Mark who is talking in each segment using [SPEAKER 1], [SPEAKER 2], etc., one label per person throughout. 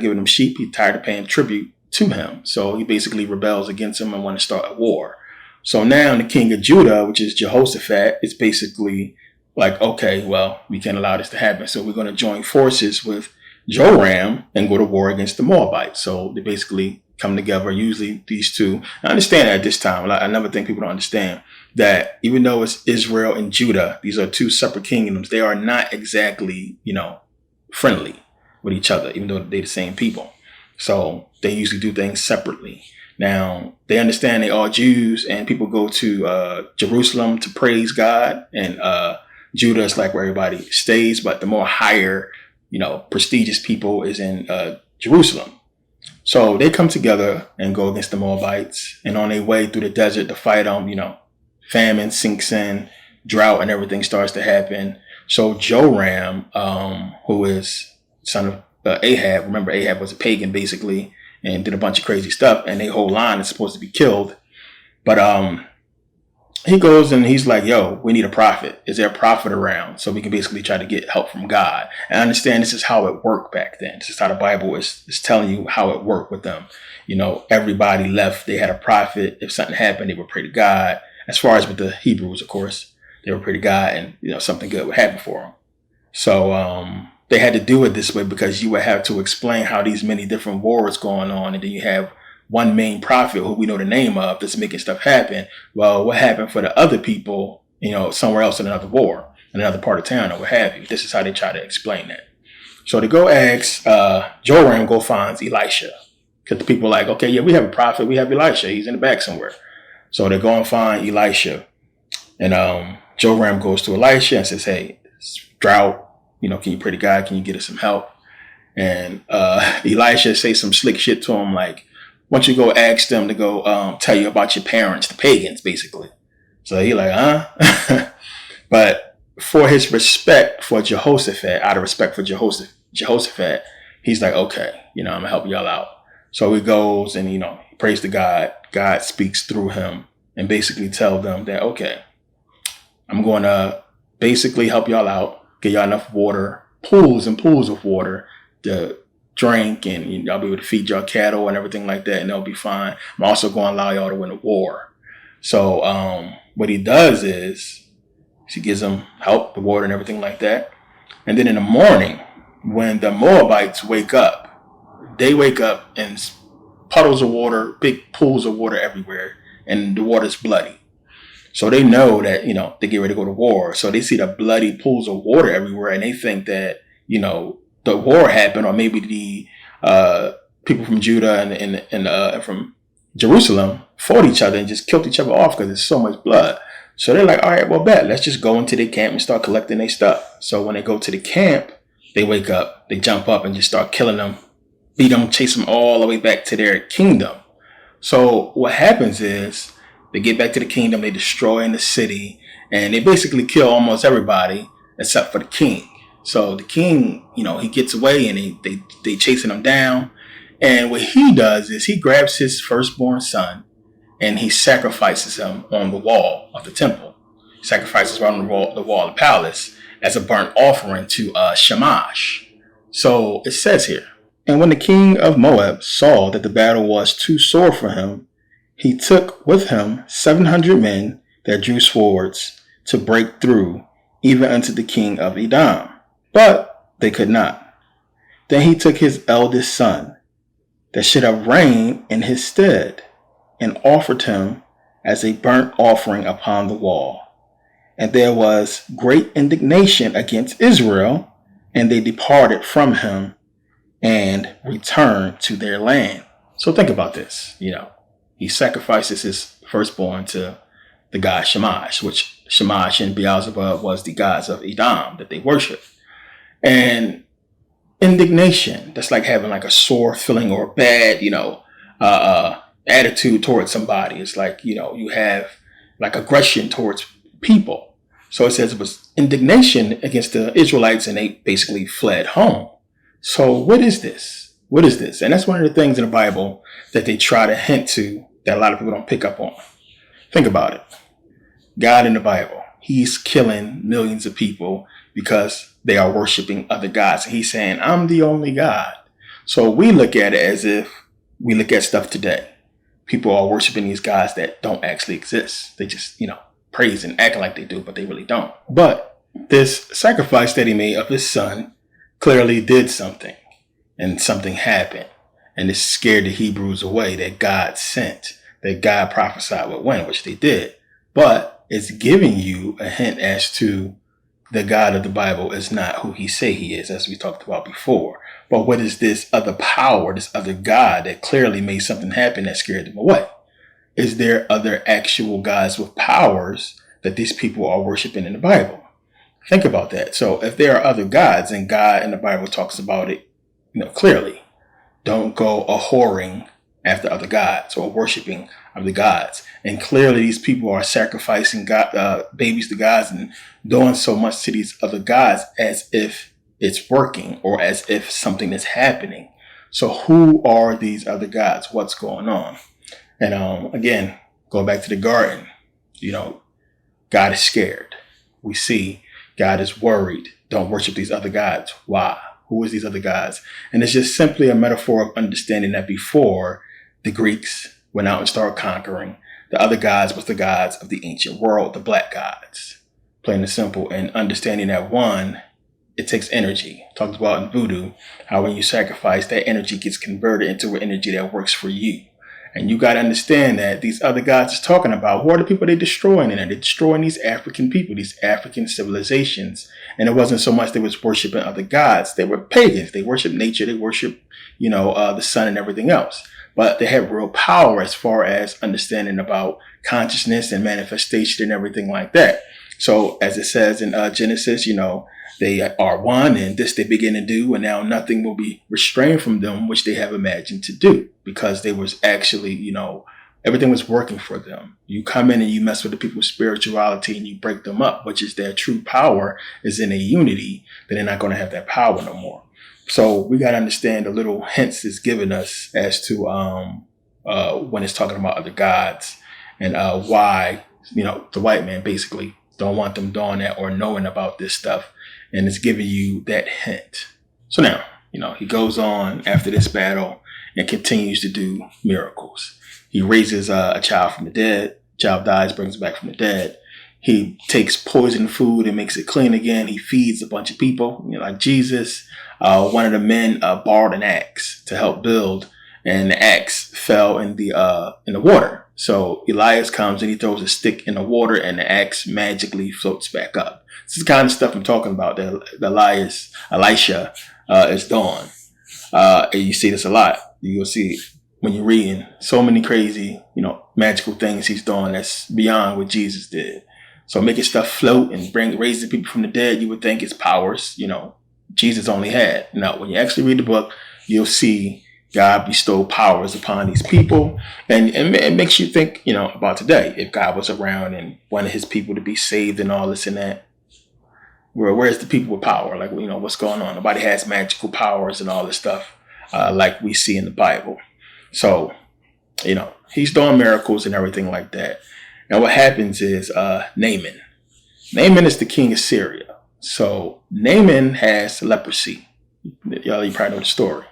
[SPEAKER 1] giving him sheep. He's tired of paying tribute to him. So he basically rebels against him and want to start a war. So now the king of Judah, which is Jehoshaphat, is basically like, okay, well, we can't allow this to happen. So we're going to join forces with Joram and go to war against the Moabites. So they basically come together. Usually these two, I understand at this time, another thing people don't understand, that even though it's Israel and Judah, these are two separate kingdoms, they are not exactly, friendly with each other, even though they're the same people. So they usually do things separately. Now, they understand they are Jews, and people go to Jerusalem to praise God, and Judah is like where everybody stays, but the more higher, prestigious people is in Jerusalem. So they come together and go against the Moabites, and on their way through the desert to fight them, famine sinks in, drought and everything starts to happen. So Joram, who is son of Ahab, remember Ahab was a pagan basically, and did a bunch of crazy stuff, and their whole line is supposed to be killed. But he goes and he's like, yo, we need a prophet. Is there a prophet around? So we can basically try to get help from God. And I understand this is how it worked back then. This is how the Bible is telling you how it worked with them. Everybody left. They had a prophet. If something happened, they would pray to God. As far as with the Hebrews, of course, they would pray to God, and something good would happen for them. So they had to do it this way because you would have to explain how these many different wars going on, and then you have one main prophet who we know the name of that's making stuff happen. Well, what happened for the other people, somewhere else in another war, in another part of town or what have you? This is how they try to explain that. So they go ask Joram, go finds Elisha, because the people are like, okay, yeah, we have a prophet, we have Elisha, he's in the back somewhere. So they go and find Elisha, and Joram goes to Elisha and says, hey, it's drought, can you pray to God? Can you get us some help? And Elisha says some slick shit to him, like, why don't you go ask them to go tell you about your parents, the pagans, basically. So he like, huh? But for his respect for Jehoshaphat, out of respect for Jehoshaphat, he's like, okay, I'm going to help y'all out. So he goes and, he prays to God. God speaks through him and basically tell them that, okay, I'm going to basically help y'all out, get y'all enough water, pools and pools of water to drink, and y'all be able to feed y'all cattle and everything like that, and they'll be fine. I'm also going to allow y'all to win the war. So what he does is he gives them help, the water and everything like that. And then in the morning, when the Moabites wake up, they wake up in puddles of water, big pools of water everywhere, and the water's bloody. So they know that, they get ready to go to war. So they see the bloody pools of water everywhere, and they think that, the war happened, or maybe the people from Judah and from Jerusalem fought each other and just killed each other off because there's so much blood. So they're like, all right, well, bet. Let's just go into their camp and start collecting their stuff. So when they go to the camp, they wake up, they jump up and just start killing them, beat them, chase them all the way back to their kingdom. So what happens is they get back to the kingdom, they destroy the city, and they basically kill almost everybody except for the king. So the king, he gets away, and they chasing him down. And what he does is he grabs his firstborn son and he sacrifices him on the wall of the temple. He sacrifices him on the wall of the palace as a burnt offering to Shamash. So it says here, and when the king of Moab saw that the battle was too sore for him, he took with him 700 men that drew swords to break through even unto the king of Edom. But they could not. Then he took his eldest son, that should have reigned in his stead, and offered him as a burnt offering upon the wall. And there was great indignation against Israel, and they departed from him and returned to their land. So think about this. He sacrifices his firstborn to the god Shamash, which Shamash and Beelzebub was the gods of Edom that they worship. And indignation, that's like having like a sore feeling or a bad, attitude towards somebody. It's like, you have like aggression towards people. So it says it was indignation against the Israelites, and they basically fled home. So what is this? What is this? And that's one of the things in the Bible that they try to hint to that a lot of people don't pick up on. Think about it. God in the Bible, he's killing millions of people because they are worshiping other gods. And he's saying, I'm the only God. So we look at it as if we look at stuff today. People are worshiping these gods that don't actually exist. They just, praise and acting like they do, but they really don't. But this sacrifice that he made of his son clearly did something, and something happened. And it scared the Hebrews away that God sent, that God prophesied would win, which they did. But it's giving you a hint as to the God of the Bible is not who he say he is, as we talked about before. But what is this other power, this other God that clearly made something happen that scared them away? Is there other actual gods with powers that these people are worshiping in the Bible? Think about that. So if there are other gods, and God in the Bible talks about it, clearly, don't go a-whoring after other gods or worshiping other gods. And clearly these people are sacrificing babies to gods and doing so much to these other gods as if it's working or as if something is happening. So who are these other gods? What's going on? And again, going back to the garden, God is scared. We see God is worried. Don't worship these other gods. Why? Who is these other gods? And it's just simply a metaphor of understanding that before the Greeks went out and started conquering, the other gods was the gods of the ancient world, the black gods. Plain and simple. And understanding that one, it takes energy. Talks about in voodoo, how when you sacrifice, that energy gets converted into an energy that works for you. And you got to understand that these other gods is talking about, who are the people they're destroying? And they're destroying these African people, these African civilizations. And it wasn't so much they was worshiping other gods. They were pagans. They worship nature. They worship, the sun and everything else. But they have real power as far as understanding about consciousness and manifestation and everything like that. So as it says in Genesis, they are one, and this they begin to do, and now nothing will be restrained from them, which they have imagined to do, because they was actually, everything was working for them. You come in and you mess with the people's spirituality and you break them up, which is their true power is in a unity, then they're not going to have that power no more. So we got to understand the little hints it's giving us as to when it's talking about other gods and why, the white man basically don't want them doing that or knowing about this stuff. And it's giving you that hint. So now, he goes on after this battle and continues to do miracles. He raises a child from the dead. Child dies, brings it back from the dead. He takes poison food and makes it clean again. He feeds a bunch of people, like Jesus. One of the men borrowed an axe to help build, and the axe fell in the water. So Elias comes and he throws a stick in the water, and the axe magically floats back up. This is the kind of stuff I'm talking about that Elisha is doing. And you see this a lot. You'll see when you're reading so many crazy, magical things he's doing that's beyond what Jesus did. So making stuff float and raising people from the dead, you would think it's powers, Jesus only had. Now, when you actually read the book, you'll see God bestow powers upon these people. And it makes you think, about today. If God was around and wanted his people to be saved and all this and that, where's the people with power? Like, what's going on? Nobody has magical powers and all this stuff like we see in the Bible. So, he's doing miracles and everything like that. Now, what happens is Naaman. Naaman is the king of Syria. So Naaman has leprosy. Y'all, you probably know the story.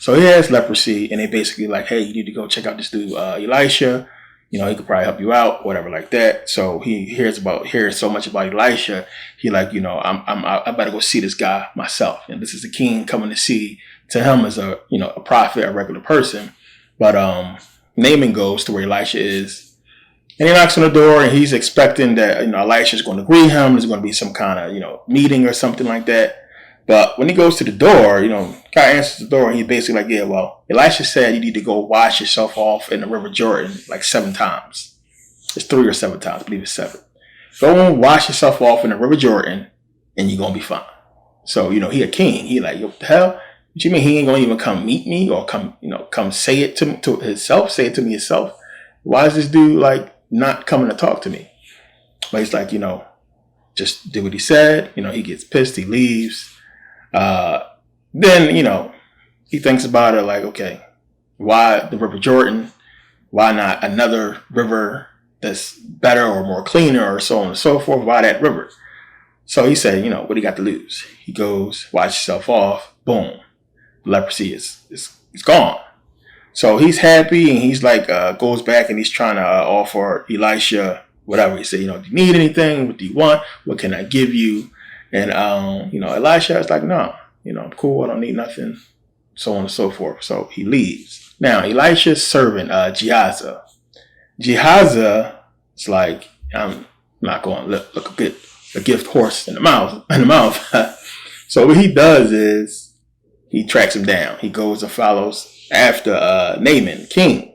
[SPEAKER 1] So he has leprosy, and they basically like, hey, you need to go check out this dude, Elisha. He could probably help you out, whatever like that. So he hears so much about Elisha. He like, I better go see this guy myself. And this is the king coming to see. To him as a prophet, a regular person. But Naaman goes to where Elisha is. And he knocks on the door, and he's expecting that, Elisha is going to greet him. There's going to be some kind of, meeting or something like that. But when he goes to the door, guy answers the door, and he's basically like, yeah, well, Elisha said you need to go wash yourself off in the River Jordan like 7 times. It's 3 or 7 times. I believe it's 7. Go and wash yourself off in the River Jordan, and you're going to be fine. So, he a king. He like, what the hell? What you mean he ain't going to even come meet me or come say it to himself, say it to me himself? Why is this dude like not coming to talk to me? But he's like, just did what he said. He gets pissed. He leaves. Then, he thinks about it like, okay, why the River Jordan? Why not another river that's better or more cleaner or so on and so forth? Why that river? So he said, what do you got to lose? He goes, wash yourself off. Boom. leprosy is gone. So he's happy, and he's like goes back and he's trying to offer Elisha whatever. He said, do you need anything? What do you want? What can I give you? And Elisha is like, no, I'm cool. I don't need nothing. So on and so forth. So he leaves. Now Elisha's servant Gehazi. Gehazi is like, I'm not going to look a gift horse in the mouth. So what he does is he tracks him down. He goes and follows after Naaman, king,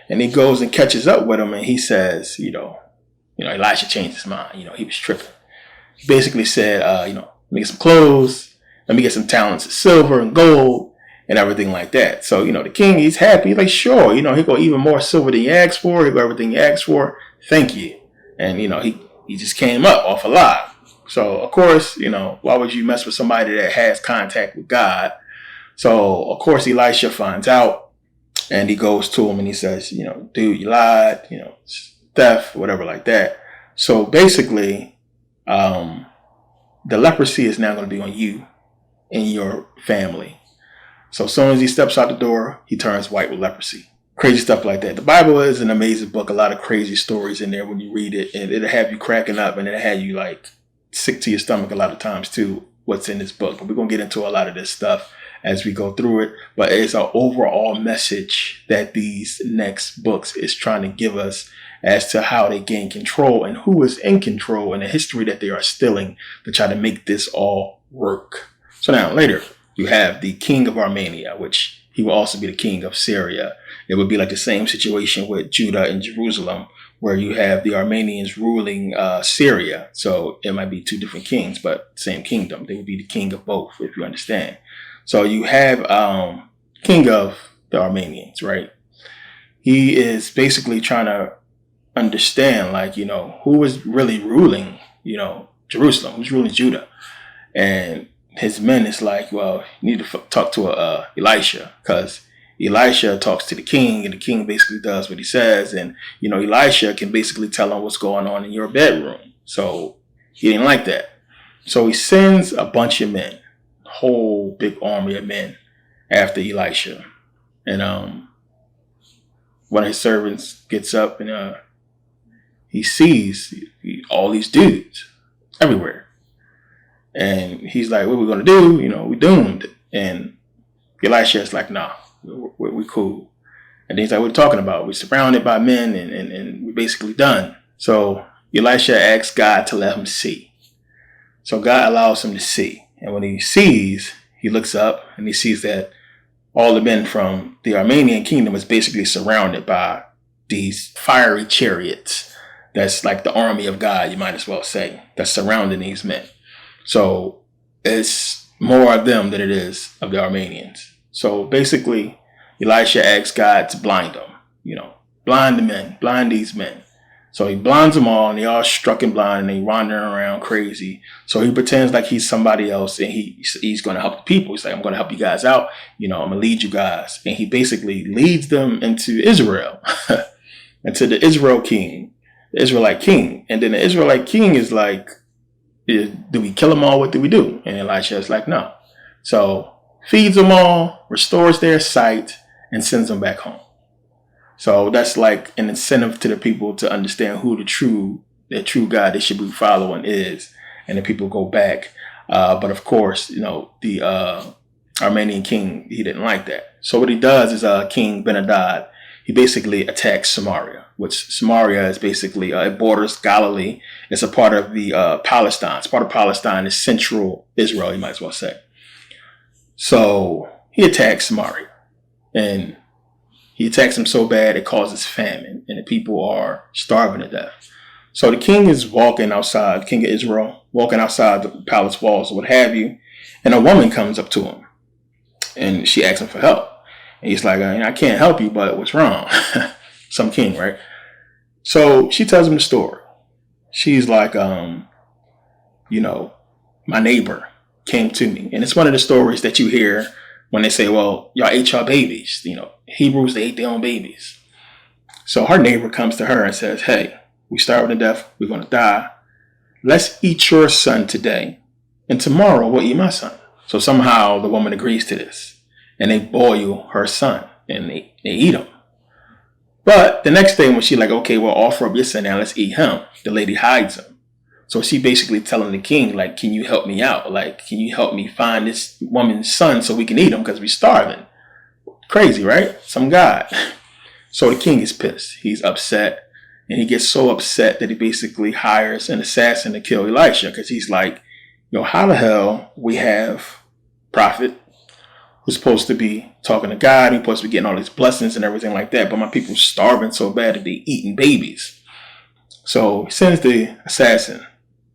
[SPEAKER 1] and he goes and catches up with him, and he says, Elisha changed his mind. He was tripping. He basically said, let me get some clothes, let me get some talents of silver and gold and everything like that. So, the king, he's happy. He's like, sure, he go even more silver than you asked for. He go everything you asked for. Thank you. And, he just came up off a lot. So, of course, why would you mess with somebody that has contact with God? So, of course, Elisha finds out, and he goes to him and he says, dude, you lied, theft, whatever like that. So basically, the leprosy is now going to be on you and your family. So as soon as he steps out the door, he turns white with leprosy. Crazy stuff like that. The Bible is an amazing book. A lot of crazy stories in there when you read it, and it'll have you cracking up, and it'll have you like sick to your stomach a lot of times too, what's in this book. But we're going to get into a lot of this stuff as we go through it. But it's an overall message that these next books is trying to give us as to how they gain control and who is in control and the history that they are stealing to try to make this all work. So now later you have the king of Armenia, which he will also be the king of Syria. It would be like the same situation with Judah and Jerusalem, where you have the Armenians ruling Syria. So it might be two different kings, but same kingdom. They would be the king of both, if you understand. So you have king of the Armenians, right? He is basically trying to understand, who is really ruling, Jerusalem, who's ruling Judah. And his men is like, well, you need to talk to Elisha, because Elisha talks to the king, and the king basically does what he says. And, Elisha can basically tell him what's going on in your bedroom. So he didn't like that. So he sends a bunch of men, a whole big army of men after Elisha. And one of his servants gets up and he sees all these dudes everywhere. And he's like, what are we going to do? We're doomed. And Elisha is like, nah, we're cool. And he's like, what are you talking about? We're surrounded by men and we're basically done. So Elisha asks God to let him see. So God allows him to see. And when he sees, he looks up and he sees that all the men from the Armenian kingdom is basically surrounded by these fiery chariots. That's like the army of God, you might as well say, that's surrounding these men. So it's more of them than it is of the Armenians. So basically, Elisha asks God to blind them, blind the men, blind these men. So he blinds them all, and they all struck and blind, and they wandering around crazy. So he pretends like he's somebody else, and he's going to help the people. He's like, I'm going to help you guys out. I'm going to lead you guys. And he basically leads them into Israel, into the Israelite king. And then the Israelite king is like, do we kill them all? What do we do? And Elisha is like, no. So feeds them all, restores their sight, and sends them back home. So that's like an incentive to the people to understand who the true God they should be following is. And the people go back. But of course, the Armenian king, he didn't like that. So what he does is King Ben-Hadad, he basically attacks Samaria, which Samaria is basically, it borders Galilee. It's a part of the Palestine. It's part of Palestine. It's central Israel, you might as well say. So he attacks Samaria, and he attacks them so bad it causes famine, and the people are starving to death. So the king is walking outside, the king of Israel, walking outside the palace walls or what have you, and a woman comes up to him, and she asks him for help. And he's like, I can't help you, but what's wrong? Some king, right? So she tells him the story. She's like, my neighbor came to me. And it's one of the stories that you hear when they say, well, y'all ate your babies. Hebrews, they ate their own babies. So her neighbor comes to her and says, hey, we starving to death. We're going to die. Let's eat your son today. And tomorrow we'll eat my son. So somehow the woman agrees to this. and they boil her son and they eat him. But the next day when she like, okay, well, offer up your son now, let's eat him. The lady hides him. So she basically telling the king, like, can you help me out? Like, can you help me find this woman's son so we can eat him because we're starving? Crazy, right? Some god. So the king is pissed. He's upset. And he gets so upset that he basically hires an assassin to kill Elisha because he's like, how the hell we have prophet who's supposed to be talking to God, he's supposed to be getting all these blessings and everything like that, but my people starving so bad that they eating babies. So he sends the assassin,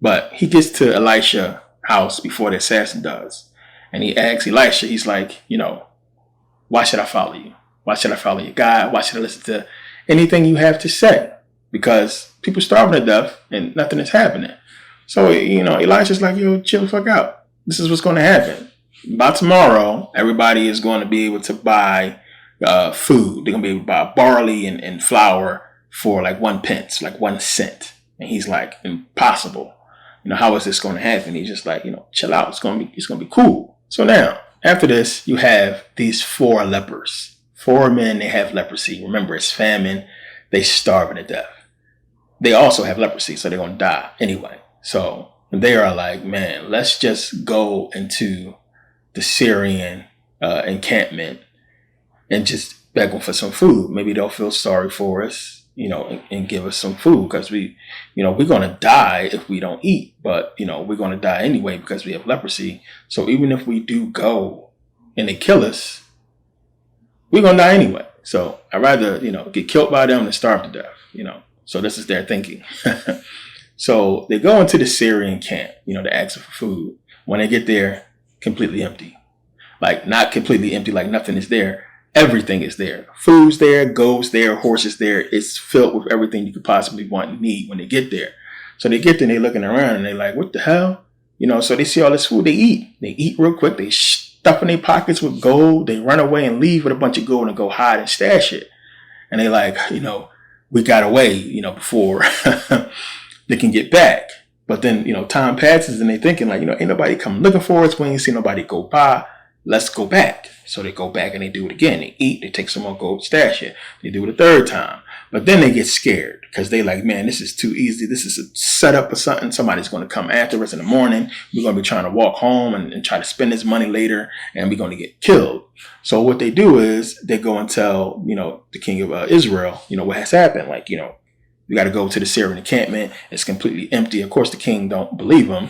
[SPEAKER 1] but he gets to Elisha's house before the assassin does. And he asks Elisha, he's like, why should I follow you? Why should I follow your God? Why should I listen to anything you have to say? Because people starving to death and nothing is happening. So, Elisha's like, chill the fuck out. This is what's going to happen. By tomorrow, everybody is going to be able to buy food. They're going to be able to buy barley and flour for like 1 pence, like 1 cent. And he's like, impossible. How is this going to happen? He's just like, chill out. It's going to be cool. So now, after this, you have these 4 lepers. 4 men, they have leprosy. Remember, it's famine. They starving to death. They also have leprosy, so they're going to die anyway. So they are like, man, let's just go into the Syrian encampment and just beg them for some food. Maybe they'll feel sorry for us, and give us some food because we're going to die if we don't eat. But, we're going to die anyway because we have leprosy. So even if we do go and they kill us, we're going to die anyway. So I'd rather, get killed by them than starve to death, So this is their thinking. So they go into the Syrian camp, to ask for food. When they get there, completely empty. Like, not completely empty, like nothing is there. Everything is there. Food's there, goats there, horses there. It's filled with everything you could possibly want and need when they get there. So they get there and they're looking around and they're like, what the hell? So they see all this food, they eat. They eat real quick. They stuff in their pockets with gold. They run away and leave with a bunch of gold and go hide and stash it. And they like, we got away, before they can get back. But then, time passes and they thinking like, ain't nobody come looking for us. We ain't see nobody go by. Let's go back. So they go back and they do it again. They eat, they take some more gold, stash it. They do it a third time. But then they get scared because they like, man, this is too easy. This is a setup or something. Somebody's going to come after us in the morning. We're going to be trying to walk home and try to spend this money later and we're going to get killed. So what they do is they go and tell, the king of Israel, what has happened. Like, we got to go to the Syrian encampment. It's completely empty. Of course, the king don't believe him.